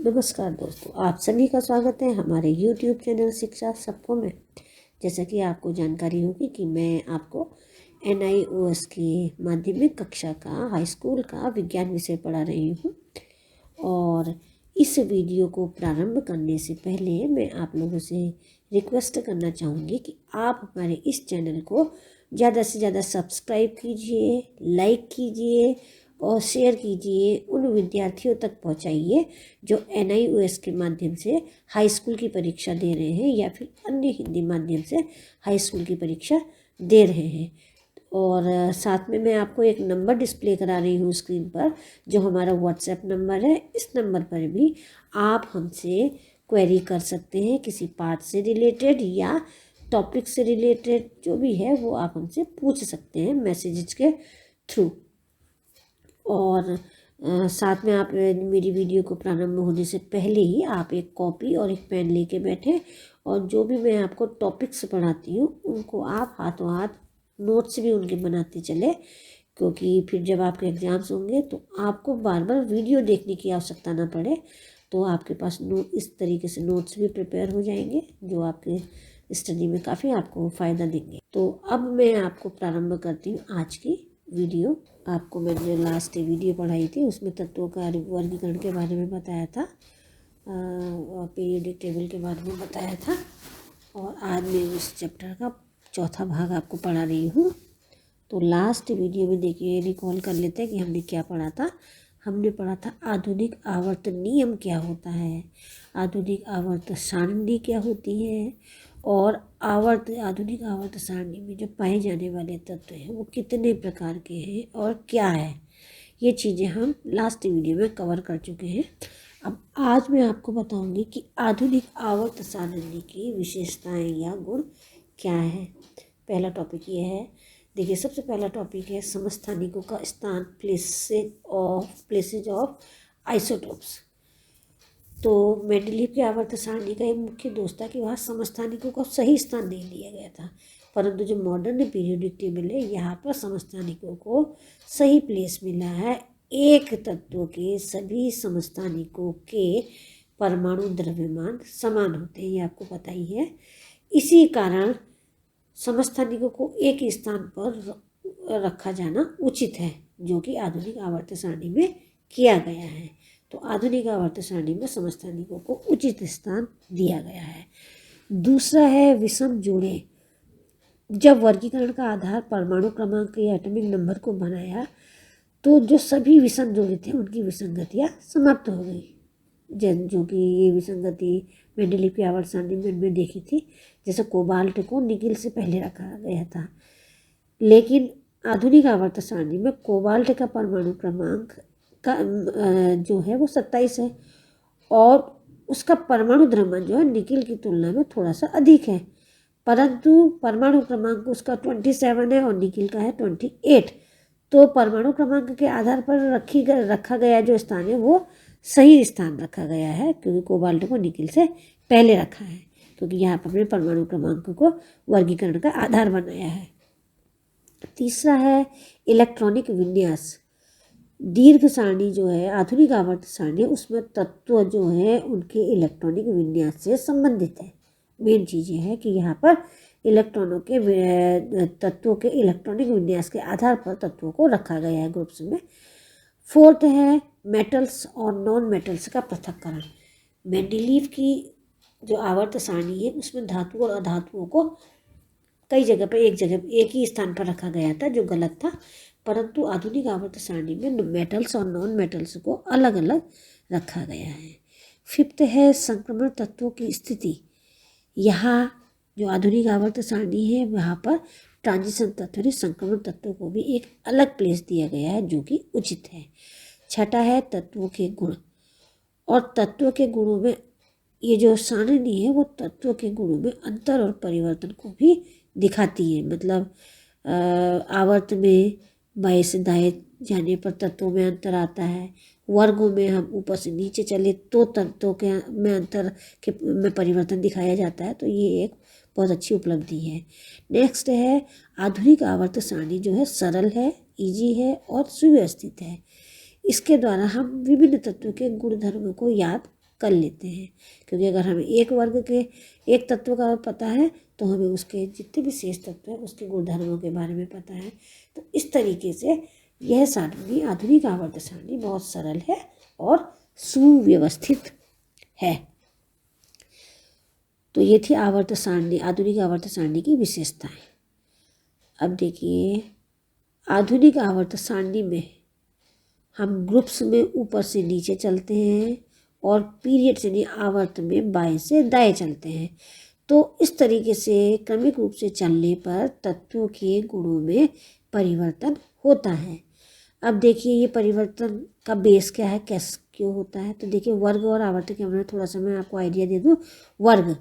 नमस्कार दोस्तों, आप सभी का स्वागत है हमारे YouTube चैनल शिक्षा सबको में। जैसा कि आपको जानकारी होगी कि मैं आपको NIOS की माध्यमिक कक्षा का हाई स्कूल का विज्ञान विषय पढ़ा रही हूँ। और इस वीडियो को प्रारंभ करने से पहले मैं आप लोगों से रिक्वेस्ट करना चाहूँगी कि आप हमारे इस चैनल को ज़्यादा से ज़्यादा सब्सक्राइब कीजिए, लाइक कीजिए और शेयर कीजिए। उन विद्यार्थियों तक पहुंचाइए जो NIOS के माध्यम से हाई स्कूल की परीक्षा दे रहे हैं या फिर अन्य हिंदी माध्यम से हाई स्कूल की परीक्षा दे रहे हैं। और साथ में मैं आपको एक नंबर डिस्प्ले करा रही हूँ स्क्रीन पर, जो हमारा WhatsApp नंबर है। इस नंबर पर भी आप हमसे क्वेरी कर सकते हैं, किसी पार्ट से रिलेटेड या टॉपिक से रिलेटेड जो भी है वो आप हमसे पूछ सकते हैं मैसेजेस के थ्रू। और साथ में आप मेरी वीडियो को प्रारंभ होने से पहले ही आप एक कॉपी और एक पेन लेके बैठे और जो भी मैं आपको टॉपिक्स पढ़ाती हूँ उनको आप हाथों हाथ नोट्स भी उनके बनाते चले, क्योंकि फिर जब आपके एग्ज़ाम्स होंगे तो आपको बार बार वीडियो देखने की आवश्यकता ना पड़े। तो आपके पास इस तरीके से नोट्स भी प्रिपेयर हो जाएंगे जो आपके स्टडी में काफ़ी आपको फ़ायदा देंगे। तो अब मैं आपको प्रारंभ करती हूँ आज की वीडियो। आपको मैंने लास्ट वीडियो पढ़ाई थी, उसमें तत्वों का वर्गीकरण के बारे में बताया था और पीरियोडिक टेबल के बारे में बताया था। और आज मैं उस चैप्टर का चौथा भाग आपको पढ़ा रही हूँ। तो लास्ट वीडियो में देखिए, रिकॉल कर लेते हैं कि हमने क्या पढ़ा था। हमने पढ़ा था आधुनिक आवर्त नियम क्या होता है, आधुनिक आवर्त सारणी क्या होती है, और आधुनिक आवर्त सारणी में जो पाए जाने वाले तत्व हैं वो कितने प्रकार के हैं और क्या है। ये चीज़ें हम लास्ट वीडियो में कवर कर चुके हैं। अब आज मैं आपको बताऊंगी कि आधुनिक आवर्त सारणी की विशेषताएं या गुण क्या है। पहला टॉपिक ये है, देखिए सबसे पहला टॉपिक है समस्थानिकों का स्थान, प्लेसेज ऑफ आइसोटोप्स। तो मेंडलीव के आवर्त सारणी का एक मुख्य दोष था कि वहाँ समस्थानिकों को सही स्थान नहीं दिया गया था, परंतु जो मॉडर्न पीरियोडिक टेबल है यहाँ पर समस्थानिकों को सही प्लेस मिला है। एक तत्व के सभी समस्थानिकों के परमाणु द्रव्यमान समान होते हैं, ये आपको पता ही है। इसी कारण समस्थानिकों को एक स्थान पर रखा जाना उचित है, जो कि आधुनिक आवर्त सारणी में किया गया है। तो आधुनिक आवर्त सारणी में समस्थानिकों को उचित स्थान दिया गया है। दूसरा है विषम जोड़े। जब वर्गीकरण का आधार परमाणु क्रमांक या एटॉमिक नंबर को बनाया तो जो सभी विषम जोड़े थे उनकी विसंगतियाँ समाप्त हो गई, जो कि ये विसंगति मेंडलीव की आवर्त सारणी में उनमें देखी थी। जैसे कोबाल्ट को निकिल से पहले रखा गया था, लेकिन आधुनिक आवर्त सारणी में कोबाल्ट का परमाणु क्रमांक का जो है वो 27 है और उसका परमाणु द्रव्यमान जो है निकिल की तुलना में थोड़ा सा अधिक है, परंतु परमाणु क्रमांक उसका 27 है और निकिल का है 28। तो परमाणु क्रमांक के आधार पर रखा गया जो स्थान है वो सही स्थान रखा गया है, क्योंकि कोबाल्ट को निकिल से पहले रखा है, क्योंकि यहाँ पर हमने परमाणु क्रमांक को वर्गीकरण का आधार बनाया है। तीसरा है इलेक्ट्रॉनिक विन्यास। दीर्घ सारणी जो है आधुनिक आवर्त सारणी, उसमें तत्व जो है उनके इलेक्ट्रॉनिक विन्यास से संबंधित है। मेन चीज़ ये है कि यहाँ पर इलेक्ट्रॉनों के तत्वों के इलेक्ट्रॉनिक विन्यास के आधार पर तत्वों को रखा गया है ग्रुप्स में। फोर्थ है मेटल्स और नॉन मेटल्स का पृथक्करण। मेंडलीव की जो आवर्त सारणी है उसमें धातु और अधातुओं को कई जगह पर एक ही स्थान पर रखा गया था, जो गलत था, परंतु आधुनिक आवर्त सारणी में मेटल्स और नॉन मेटल्स को अलग अलग रखा गया है। फिफ्थ है संक्रमण तत्वों की स्थिति। यहाँ जो आधुनिक आवर्त सारणी है वहाँ पर ट्रांजिशन तत्व संक्रमण तत्वों को भी एक अलग प्लेस दिया गया है, जो कि उचित है। छठा है तत्वों के गुण। और तत्वों के गुणों में ये जो सारणी है वो तत्वों के गुणों में अंतर और परिवर्तन को भी दिखाती है। मतलब आवर्त में बाएं से दाएं जाने पर तत्वों में अंतर आता है, वर्गों में हम ऊपर से नीचे चले तो तत्वों के में अंतर के में परिवर्तन दिखाया जाता है। तो ये एक बहुत अच्छी उपलब्धि है। नेक्स्ट है आधुनिक आवर्त सारणी जो है सरल है, इजी है और सुव्यवस्थित है। इसके द्वारा हम विभिन्न तत्वों के गुणधर्मों को याद कर लेते हैं, क्योंकि अगर हमें एक वर्ग के एक तत्व का पता है तो हमें उसके जितने भी शेष तत्व हैं उसके गुणधर्मों के बारे में पता है। तो इस तरीके से यह सारणी आधुनिक आवर्त सारणी बहुत सरल है और सुव्यवस्थित है। तो ये थी आवर्त सारणी, आधुनिक आवर्त सारणी की विशेषताएं। अब देखिए आधुनिक आवर्त सारणी में हम ग्रुप्स में ऊपर से नीचे चलते हैं और पीरियड यानी आवर्त में बाएं से दाएं चलते हैं। तो इस तरीके से क्रमिक रूप से चलने पर तत्वों के गुणों में परिवर्तन होता है। अब देखिए ये परिवर्तन का बेस क्या है, कैसे क्यों होता है। तो देखिए वर्ग और आवर्त के बारे में थोड़ा सा मैं आपको आइडिया दे दूँ। वर्ग,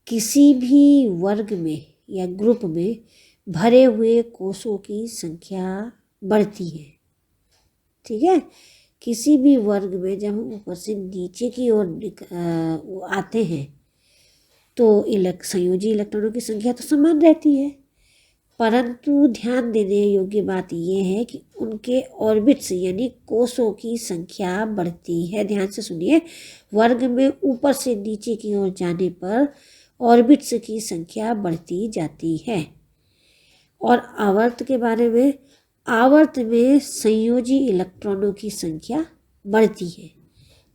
किसी भी वर्ग में या ग्रुप में भरे हुए कोषों की संख्या बढ़ती है। ठीक है, किसी भी वर्ग में जब हम ऊपर से नीचे की ओर आते हैं तो संयोजी इलेक्ट्रॉनों की संख्या तो समान रहती है, परंतु ध्यान देने योग्य बात यह है कि उनके ऑर्बिट्स यानी कोषों की संख्या बढ़ती है। ध्यान से सुनिए, वर्ग में ऊपर से नीचे की ओर जाने पर ऑर्बिट्स की संख्या बढ़ती जाती है। और आवर्त के बारे में, आवर्त में संयोजी इलेक्ट्रॉनों की संख्या बढ़ती है।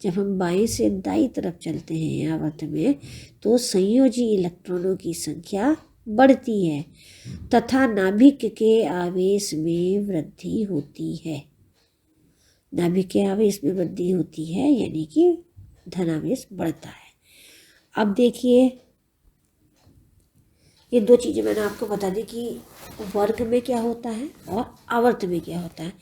जब हम बाएं से दाईं तरफ चलते हैं आवर्त में तो संयोजी इलेक्ट्रॉनों की संख्या बढ़ती है तथा नाभिक के आवेश में वृद्धि होती है। नाभिक के आवेश में वृद्धि होती है यानी कि धनावेश बढ़ता है। अब देखिए ये दो चीज़ें मैंने आपको बता दी कि वर्ग में क्या होता है और आवर्त में क्या होता है।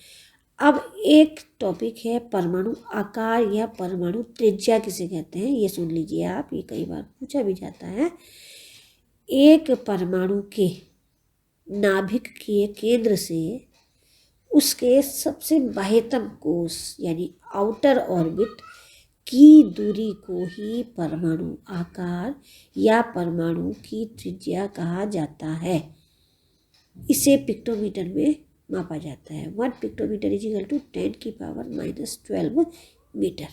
अब एक टॉपिक है परमाणु आकार या परमाणु त्रिज्या किसे कहते हैं, ये सुन लीजिए आप, ये कई बार पूछा भी जाता है। एक परमाणु के नाभिक के केंद्र से उसके सबसे बाह्यतम कोष यानी आउटर ऑर्बिट की दूरी को ही परमाणु आकार या परमाणु की त्रिज्या कहा जाता है। इसे पिक्टोमीटर में मापा जाता है। 1 पिक्टोमीटर इज इक्वल टू 10⁻⁻12 मीटर।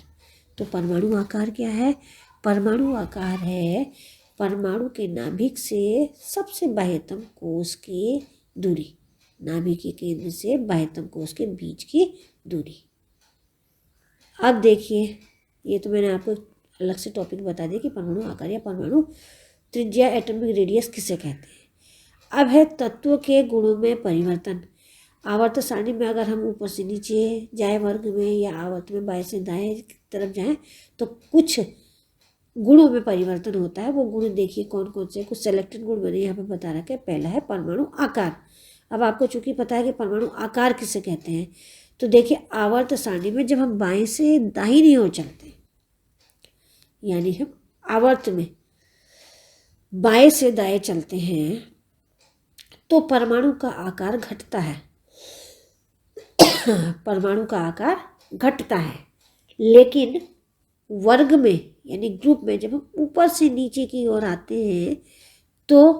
तो परमाणु आकार क्या है? परमाणु आकार है परमाणु के नाभिक से सबसे बाह्यतम कोष की दूरी, नाभिक के केंद्र से बाह्यतम कोष के बीच की दूरी। अब देखिए ये तो मैंने आपको अलग से टॉपिक बता दिया कि परमाणु आकार या परमाणु त्रिज्या एटॉमिक रेडियस किसे कहते हैं। अब है तत्व के गुणों में परिवर्तन। आवर्त सारणी में अगर हम ऊपर से नीचे जाए वर्ग में या आवर्त में बाएं से दाएं तरफ जाएं तो कुछ गुणों में परिवर्तन होता है। वो गुण देखिए कौन कौन से, कुछ सेलेक्टेड गुण मैंने यहाँ पे बता रखे। पहला है परमाणु आकार। अब आपको चूंकि पता है कि परमाणु आकार किसे कहते हैं तो देखिए आवर्त सारणी में जब हम बाएं से दाहिनी ओर चलते हैं यानी हम आवर्त में बाएं से दाएं चलते हैं तो परमाणु का आकार घटता है। परमाणु का आकार घटता है, लेकिन वर्ग में यानी ग्रुप में जब हम ऊपर से नीचे की ओर आते हैं तो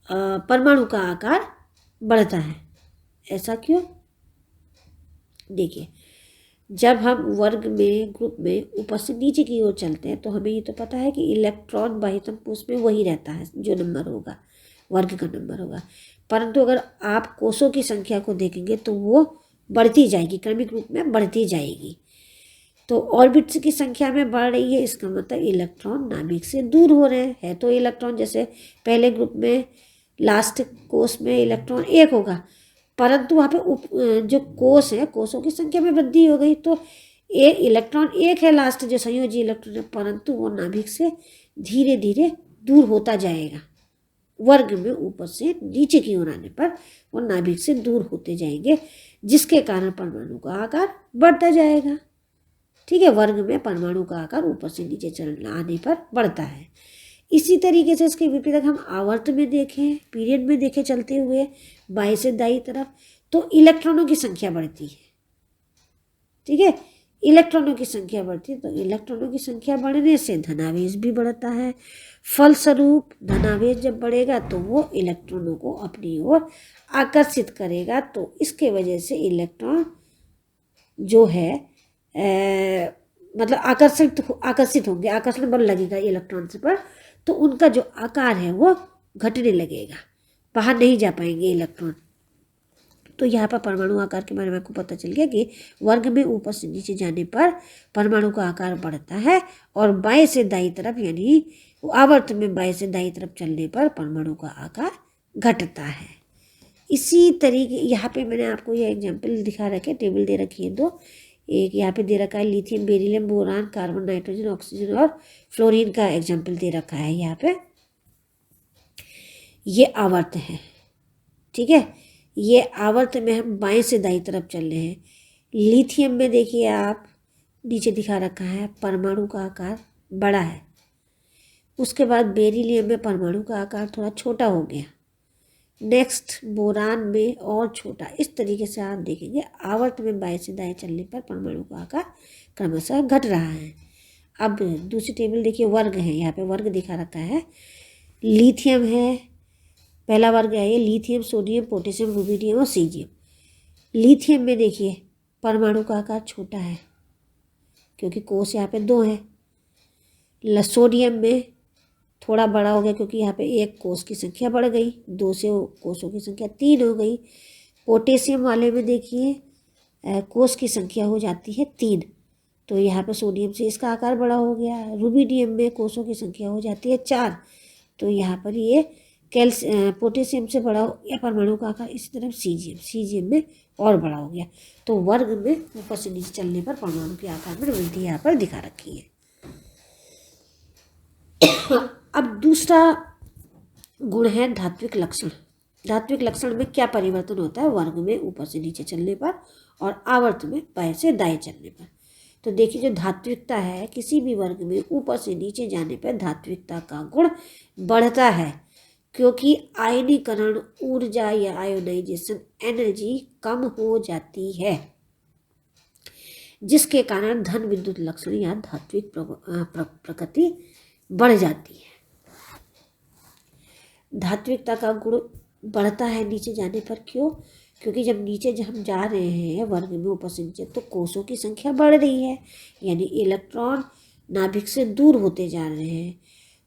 परमाणु का आकार बढ़ता है। ऐसा क्यों? देखिए जब हम वर्ग में ग्रुप में ऊपर से नीचे की ओर चलते हैं तो हमें ये तो पता है कि इलेक्ट्रॉन बाह्यतम कोष में वही रहता है जो नंबर होगा, वर्ग का नंबर होगा। परंतु अगर आप कोषों की संख्या को देखेंगे तो वो बढ़ती जाएगी, क्रमिक रूप में बढ़ती जाएगी। तो ऑर्बिट्स की संख्या में बढ़ रही है, इसका मतलब इलेक्ट्रॉन नाभिक से दूर हो रहे हैं। है तो इलेक्ट्रॉन जैसे पहले ग्रुप में लास्ट कोष में इलेक्ट्रॉन एक होगा, परंतु वहाँ पे जो कोष है कोषों की संख्या में वृद्धि हो गई तो एक इलेक्ट्रॉन एक है लास्ट जो संयोजी इलेक्ट्रॉन है, परंतु वो नाभिक से धीरे धीरे दूर होता जाएगा। वर्ग में ऊपर से नीचे की ओर आने पर वो नाभिक से दूर होते जाएंगे, जिसके कारण परमाणु का आकार बढ़ता जाएगा। ठीक है, वर्ग में परमाणु का आकार ऊपर से नीचे चलना आने पर बढ़ता है। इसी तरीके से इसके विपरीत हम आवर्त में देखें, पीरियड में देखें चलते हुए बाएं से दाईं तरफ तो इलेक्ट्रॉनों की संख्या बढ़ती है। ठीक है, इलेक्ट्रॉनों की संख्या बढ़ती है तो इलेक्ट्रॉनों की संख्या बढ़ने से धनावेश भी बढ़ता है। फलस्वरूप धनावेश जब बढ़ेगा तो वो इलेक्ट्रॉनों को अपनी ओर आकर्षित करेगा। तो इसके वजह से इलेक्ट्रॉन जो है मतलब आकर्षित होंगे, आकर्षण बल लगेगा इलेक्ट्रॉन्स पर, तो उनका जो आकार है वो घटने लगेगा, बाहर नहीं जा पाएंगे इलेक्ट्रॉन। तो यहाँ पर परमाणु आकार के बारे में आपको पता चल गया कि वर्ग में ऊपर से नीचे जाने पर परमाणु का आकार बढ़ता है और बाएं से दाईं तरफ यानी आवर्त में बाएं से दाईं तरफ चलने पर परमाणु का आकार घटता है। इसी तरीके यहाँ पे मैंने आपको ये एग्जाम्पल दिखा रखे, टेबल दे रखी है दो, एक यहाँ पे दे रखा है lithium, beryllium, boron, carbon, nitrogen, oxygen और फ्लोरीन का एग्जाम्पल दे रखा है यहाँ पे। ये आवर्त है, ठीक है, ये आवर्त में हम बाएं से दाईं तरफ चल रहे हैं। लिथियम में देखिए आप, नीचे दिखा रखा है परमाणु का आकार बड़ा है। उसके बाद बेरिलियम में परमाणु का आकार थोड़ा छोटा हो गया। नेक्स्ट बोरान में और छोटा। इस तरीके से आप देखेंगे आवर्त में बाएं से दाएं चलने पर परमाणु का आकार क्रमशः घट रहा है। अब दूसरी टेबल देखिए, वर्ग है, यहाँ पे वर्ग दिखा रखा है। लिथियम है, पहला वर्ग है ये, लिथियम, सोडियम, पोटेशियम, रुबिडियम और सीजियम। लिथियम में देखिए परमाणु का आकार छोटा है क्योंकि कोष यहाँ पे 2 है। सोडियम में थोड़ा बड़ा हो गया क्योंकि यहाँ पे एक कोष की संख्या बढ़ गई, 2 से कोषों की संख्या 3 हो गई। पोटेशियम वाले में देखिए कोष की संख्या हो जाती है 3, तो यहाँ पे सोडियम से इसका आकार बड़ा हो गया। रुबिडियम में कोषों की संख्या हो जाती है 4, तो यहाँ पर ये पोटेशियम से बड़ा हो गया परमाणु का आकार। इसी तरह सीजियम में और बड़ा हो गया। तो वर्ग में ऊपर से नीचे चलने पर परमाणु के आकार में वृद्धि यहाँ पर दिखा रखी है। अब दूसरा गुण है धात्विक लक्षण। धात्विक लक्षण में क्या परिवर्तन होता है वर्ग में ऊपर से नीचे चलने पर और आवर्त में बाएं से दाएं चलने पर। तो देखिए जो धात्विकता है, किसी भी वर्ग में ऊपर से नीचे जाने पर धात्विकता का गुण बढ़ता है क्योंकि आयनीकरण ऊर्जा या आयोनाइजेशन एनर्जी कम हो जाती है, जिसके कारण धन विद्युत लक्षण या धात्विक प्रकृति बढ़ जाती है। धात्विकता का गुण बढ़ता है नीचे जाने पर, क्यों? क्योंकि जब हम जा रहे हैं वर्ग में ऊपर से नीचे, तो कोषों की संख्या बढ़ रही है, यानी इलेक्ट्रॉन नाभिक से दूर होते जा रहे हैं।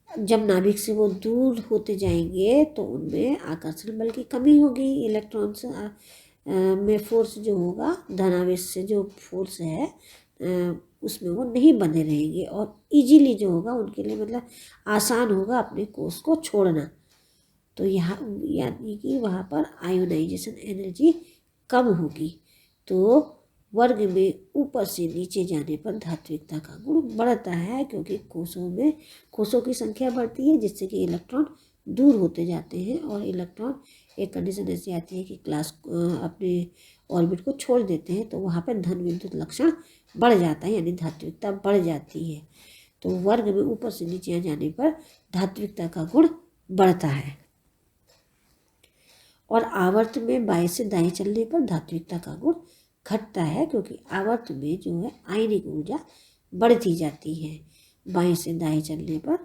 जब नाभिक से वो दूर होते जाएंगे तो उनमें आकर्षण बल की कमी होगी। इलेक्ट्रॉन्स में फोर्स जो होगा, धनावेश से जो फोर्स है उसमें वो नहीं बने रहेंगे और इजीली जो होगा उनके लिए मतलब आसान होगा अपने कोष को छोड़ना। तो यहाँ यानी कि वहाँ पर आयोनाइजेशन एनर्जी कम होगी। तो वर्ग में ऊपर से नीचे जाने पर धात्विकता का गुण बढ़ता है क्योंकि कोषों की संख्या बढ़ती है, जिससे कि इलेक्ट्रॉन दूर होते जाते हैं और इलेक्ट्रॉन एक कंडीशन ऐसी आती है कि अपने ऑर्बिट को छोड़ देते हैं, तो वहाँ पर धन विद्युत लक्षण बढ़ जाता है, यानी धात्विकता बढ़ जाती है। तो वर्ग में ऊपर से नीचे जाने पर धात्विकता का गुण बढ़ता है और आवर्त में बाएं से दाएं चलने पर धात्विकता का गुण घटता है क्योंकि आवर्त में जो है आयनिक ऊर्जा बढ़ती जाती है बाएं से दाएं चलने पर,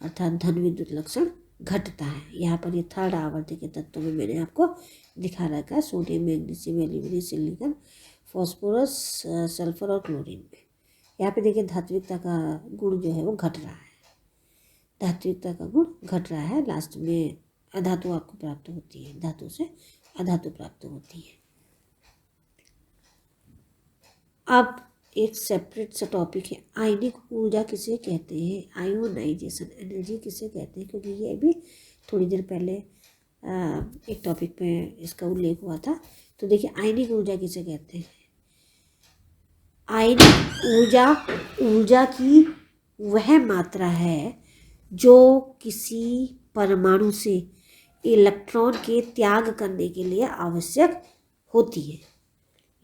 अर्थात धन विद्युत लक्षण घटता है। यहाँ पर ये थर्ड आवर्ती के तत्वों में मैंने आपको दिखा रखा है, sodium, magnesium, aluminium, silicon, phosphorus, sulphur और क्लोरीन में। यहाँ पे देखिए धात्विकता का गुण जो है वो घट रहा है, धात्विकता का गुण घट रहा है। लास्ट में अधातु आपको प्राप्त होती है, धातु से अधातु प्राप्त होती है। अब एक सेपरेट सा टॉपिक है, आयनिक ऊर्जा किसे कहते हैं, आयोनाइजेशन एनर्जी किसे कहते हैं, क्योंकि ये भी थोड़ी देर पहले एक टॉपिक पे इसका उल्लेख हुआ था। तो देखिए आयनिक ऊर्जा किसे कहते हैं। आयनिक ऊर्जा की वह मात्रा है जो किसी परमाणु से इलेक्ट्रॉन के त्याग करने के लिए आवश्यक होती है,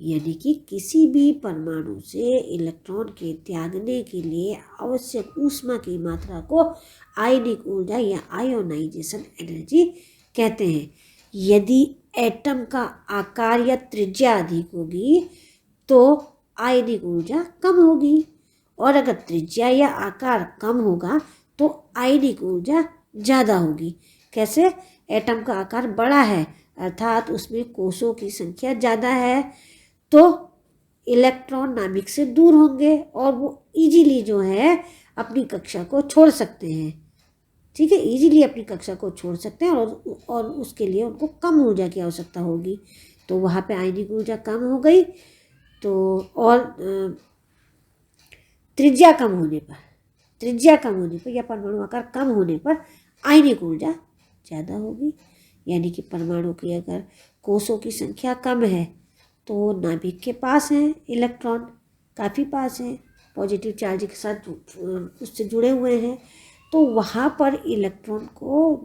यानी कि किसी भी परमाणु से इलेक्ट्रॉन के त्यागने के लिए आवश्यक ऊष्मा की मात्रा को आयनिक ऊर्जा या आयोनाइजेशन एनर्जी कहते हैं। यदि एटम का आकार या त्रिज्या अधिक होगी तो आयनिक ऊर्जा कम होगी और अगर त्रिज्या या आकार कम होगा तो आयनिक ऊर्जा ज़्यादा होगी। कैसे? एटम का आकार बड़ा है अर्थात उसमें कोषों की संख्या ज़्यादा है, तो इलेक्ट्रॉन नाभिक से दूर होंगे और वो इजीली जो है अपनी कक्षा को छोड़ सकते हैं। ठीक है, इजीली अपनी कक्षा को छोड़ सकते हैं और उसके लिए उनको कम ऊर्जा की आवश्यकता होगी। तो वहाँ पे आयनिक ऊर्जा कम हो गई। तो और त्रिज्या कम होने पर या परमाणु आकार कम होने पर आयनिक ऊर्जा ज़्यादा होगी। यानी कि परमाणु की अगर कोषों की संख्या कम है तो नाभिक के पास हैं इलेक्ट्रॉन, काफ़ी पास हैं, पॉजिटिव चार्ज के साथ उससे जुड़े हुए हैं। तो वहाँ पर इलेक्ट्रॉन को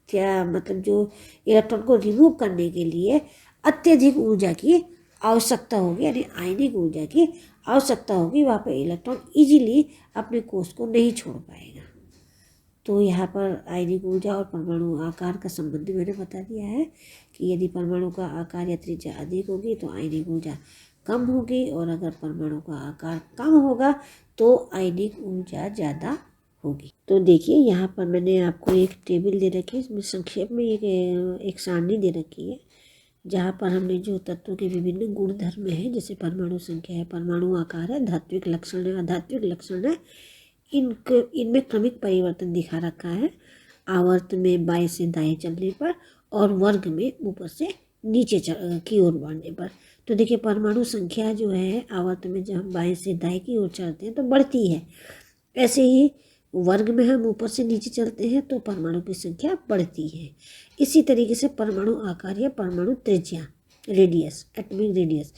क्या मतलब जो इलेक्ट्रॉन को रिमूव करने के लिए अत्यधिक ऊर्जा की आवश्यकता होगी, यानी आयनिक ऊर्जा की आवश्यकता होगी। वहाँ पर इलेक्ट्रॉन इजीली अपने कोष को नहीं छोड़ पाएगा। तो यहाँ पर आयनिक ऊर्जा और परमाणु आकार का संबंध मैंने बता दिया है कि यदि परमाणु का आकार या त्रिज्या अधिक होगी तो आयनिक ऊर्जा कम होगी, और अगर परमाणु का आकार कम होगा तो आयनिक ऊर्जा ज़्यादा होगी। तो देखिए यहाँ पर मैंने आपको एक टेबल दे रखी है, इसमें संक्षेप में एक सारणी दे रखी है जहाँ पर हमने जो तत्वों के विभिन्न गुण धर्म हैं, जैसे परमाणु संख्या है, परमाणु आकार है, धात्विक लक्षण है, अधात्विक लक्षण है, इनमें क्रमिक परिवर्तन दिखा रखा है। आवर्त में बाएं से दाएं चलने पर और वर्ग में ऊपर से नीचे की ओर बढ़ने पर। तो देखिए परमाणु संख्या जो है आवर्त में जब हम बाएं से दाएं की ओर चलते हैं तो बढ़ती है, ऐसे ही वर्ग में हम ऊपर से नीचे चलते हैं तो परमाणु की संख्या बढ़ती है। इसी तरीके से परमाणु आकार या परमाणु त्रिज्या, रेडियस, एटॉमिक रेडियस,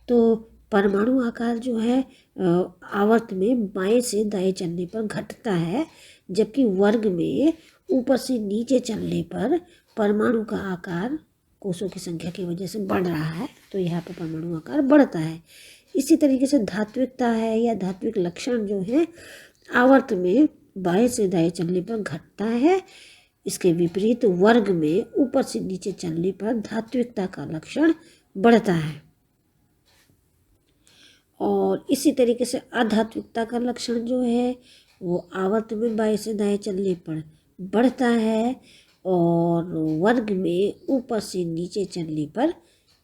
तो परमाणु आकार जो है आवर्त में बाएं से दाएं चलने पर घटता है, जबकि वर्ग में ऊपर से नीचे चलने पर परमाणु का आकार कोषों की संख्या की वजह से बढ़ रहा है, तो यहाँ पर परमाणु आकार बढ़ता है। इसी तरीके से धात्विकता है या धात्विक लक्षण जो है आवर्त में बाएं से दाएं चलने पर घटता है। इसके विपरीत वर्ग में ऊपर से नीचे चलने पर धात्विकता का लक्षण बढ़ता है। और इसी तरीके से अधात्विकता का लक्षण जो है वो आवर्त में बाएं से दाएं चलने पर बढ़ता है और वर्ग में ऊपर से नीचे चलने पर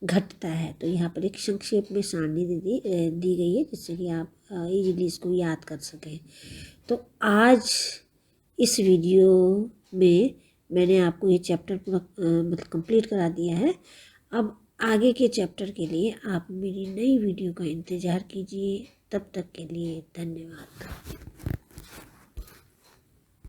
घटता है। तो यहाँ पर एक संक्षेप में सारणी दी गई है जिससे कि आप इजीली इसको याद कर सकें। तो आज इस वीडियो में मैंने आपको ये चैप्टर पूरा मतलब कंप्लीट करा दिया है। अब आगे के चैप्टर के लिए आप मेरी नई वीडियो का इंतज़ार कीजिए। तब तक के लिए धन्यवाद।